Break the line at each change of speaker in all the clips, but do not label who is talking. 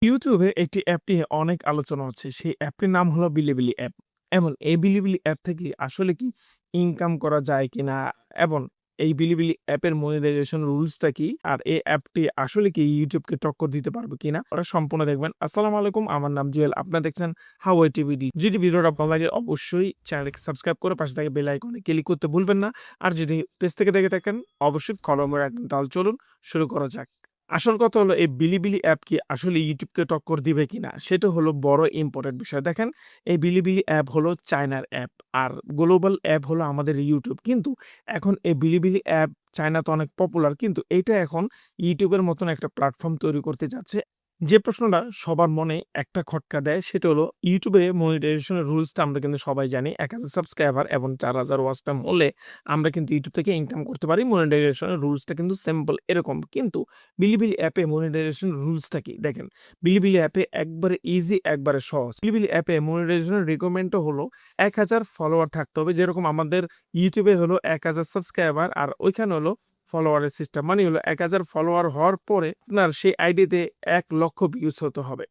ইউটিউবে একটি অ্যাপ নিয়ে অনেক আলোচনা হচ্ছে। সেই অ্যাপটির নাম হলো বিলিবিলি অ্যাপ। এবং এই বিলিবিলি অ্যাপ থেকে আসলে কি ইনকাম করা যায় কিনা? এবং এই বিলিবিলি অ্যাপের মনিটাইজেশন রুলসটা কি? আর এই অ্যাপটি আসলে কি ইউটিউবকে টক্কর দিতে পারবে কিনা? ওরা সম্পূর্ণ দেখবেন। আসসালামু আলাইকুম। আমার নাম জুয়েল। আপনারা দেখছেন হাওয়াই টিভিডি। যদি ভিডিওটা ভালো লাগে অবশ্যই চ্যানেলটিকে সাবস্ক্রাইব করে পাশে থাকা বেল আইকনে ক্লিক করতে ভুলবেন না। আর যদি পেজ থেকে দেখে থাকেন অবশ্যই ফলো করে রাখবেন। তাহলে চলুন শুরু করা যাক। আসল কথা হলো এই বিলিবিলি অ্যাপ কি আসলে ইউটিউবকে টক্কর দিবে কিনা? সেটা হলো বড় ইম্পোর্টেন্ট বিষয়। দেখেন এই বিলিবিলি অ্যাপ হলো চায়নার অ্যাপ। আর গ্লোবাল অ্যাপ হলো আমাদের ইউটিউব। কিন্তু এখন এই বিলিবিলি অ্যাপ চায়নাতে অনেক পপুলার। কিন্তু এইটা এখন ইউটিউবের মতন একটা প্ল্যাটফর্ম তৈরি করতে যাচ্ছে। যে প্রশ্নটা সবার মনে একটা খটকা দেয় সেটা হলো ইউটিউবে মনিটাইজেশন এর রুলসটা আমরা কিন্তু সবাই জানি। ১,০০০ সাবস্ক্রাইবার এবং ৪,০০০ ওয়াচ টাইম হলে আমরা কিন্তু ইউটিউব থেকে ইনকাম করতে পারি। মনিটাইজেশন এর রুলসটা কিন্তু সিম্পল এরকম। কিন্তু বিলিবিলি অ্যাপে মনিটাইজেশন রুলসটা কি? দেখেন, বিলিবিলি অ্যাপে একবারে ইজি, একবারে সহজ। বিলিবিলি অ্যাপে মনিটাইজেশনের রিকোয়ারমেন্টও হলো ১,০০০ ফলোয়ার থাকতে হবে। যেরকম আমাদের ইউটিউবে হলো ১,০০০ সাবস্ক্রাইবার আর ওইখানে হলো ফলোয়ারের সিস্টেম। মানে হলো ১,০০০ ফলোয়ার হওয়ার পরে আপনার সেই আইডিতে ১,০০,০০০ ভিউজ হতে হবে।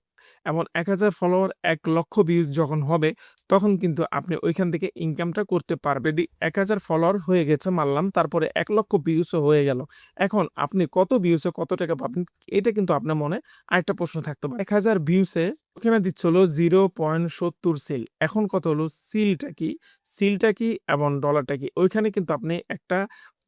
এমন ১,০০০ ফলোয়ার ১,০০,০০০ ভিউজ যখন হবে তখন কিন্তু আপনি ওইখান থেকে ইনকামটা করতে পারবেন। ১,০০০ ফলোয়ার হয়ে গেছে মানলাম। তারপরে ১,০০,০০০ ভিউজও হয়ে গেল। এখন আপনি কত ভিউজে কত টাকা পাবেন? এটা কিন্তু আপনার মনে আরেকটা প্রশ্ন থাকতে পারে। ১,০০০ ভিউসে ওখানে দিচ্ছে হলো 0.৭০ সিল। এখন কথা হলো সিলটা কি? সিলটা কি এবং ডলারটা কি? ওইখানে কিন্তু আপনি একটা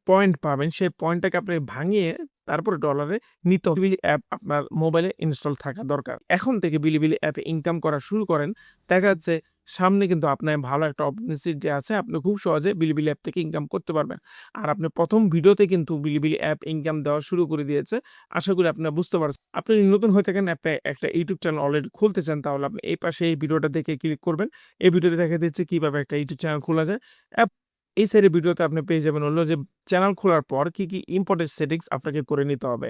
পয়েন্ট পাবেন। সেই পয়েন্টটাকে আপনি ভাঙিয়ে তারপরে ডলারে নিতে হবে। বিলিবিলি অ্যাপ আপনার মোবাইলে ইনস্টল থাকা দরকার। এখন থেকে বিলিবিলি অ্যাপে ইনকাম করা শুরু করেন। দেখা যাচ্ছে সামনে কিন্তু আপনার ভালো একটা অপরচুনিটি আছে। আপনি খুব সহজে বিলিবিলি অ্যাপ থেকে ইনকাম করতে পারবেন। আর আপনি ১ম ভিডিওতে কিন্তু বিলিবিলি অ্যাপ ইনকাম দেওয়া শুরু করে দিয়েছে। আশা করি আপনারা বুঝতে পারছেন। আপনি যদি নতুন হয়ে থাকেন অ্যাপে একটা ইউটিউব চ্যানেল অলরেডি খুলতে চান তাহলে আপনি এই পাশে এই ভিডিওটা দেখে ক্লিক করবেন। এই ভিডিওতে দেখা দিচ্ছে কিভাবে একটা ইউটিউব চ্যানেল খোলা যায়। অ্যাপ এই সাইডের ভিডিওতে আপনি পেয়ে যাবেন হলো যে চ্যানেল খোলার পর কি ইম্পোর্টেন্ট সেটিংস আপনাকে করে নিতে হবে।